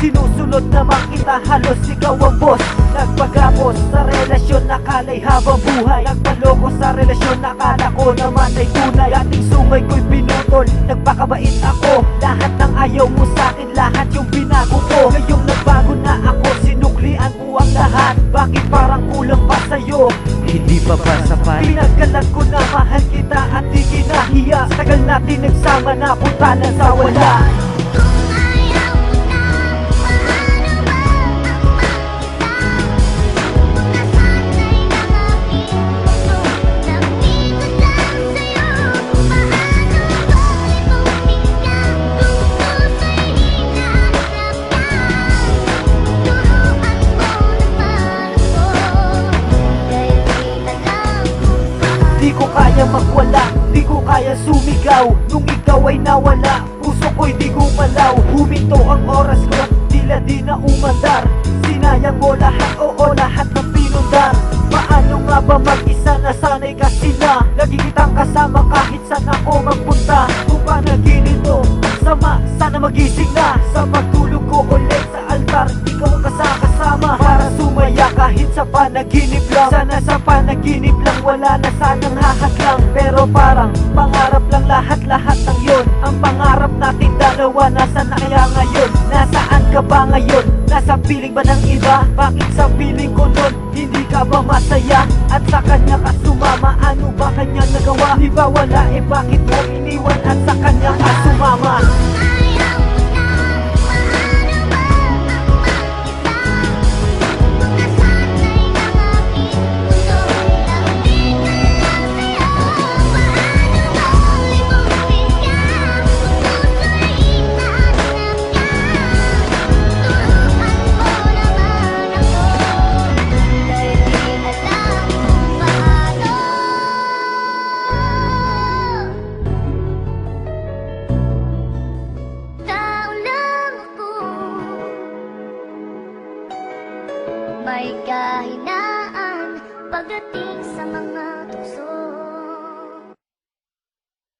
Sinusunod naman kita, halos ikaw ang boss. Nagpagapos sa relasyon, nakalay habang buhay. Nagpaloko sa relasyon, nakala ko naman ay tunay. Dating sungay ko'y pinutol, nagpakabait ako. Lahat ng ayaw mo sa'kin, lahat yung binago ko. Ngayong nagbago na ako, sinuklian ko ang lahat. Bakit parang kulang pa sa'yo? Hindi pa ba sapat? Pinagkalat ko na mahal kita at di kinahiya. Sa tagal natin nagsama, napunta na sa wala. Di ko kaya magwala, di ko kaya sumigaw. Nung ikaw ay nawala, puso ko'y di gumalaw. Huminto ang oras ko, tila di na umandar. Sinayang mo lahat, oo lahat ng pinundar. Paano nga ba mag-isa, nasanay kasi na lagi kitang kasama kahit saan ako magpunta. Kung panaginip mo, sama, sana magising na. Sa pagtulog ko ulit sa altar, ikaw ang kasama para sumaya kahit sa panaginip lang. Sana sa panaginip lang, wala na sanang hahadlang. Pero parang pangarap lang lahat-lahat ng yon. Ang pangarap natin dalawa, nasa na kaya ngayon? Nasaan ka ba ngayon? Nasa piling ba ng iba? Bakit sa piling ko nun, hindi ka ba masaya? At sa kanya ka sumama, ano ba kanya nagawa? Di ba wala, eh bakit mo iniwan at sa kanya ka sumama? May kahinaan pagdating sa mga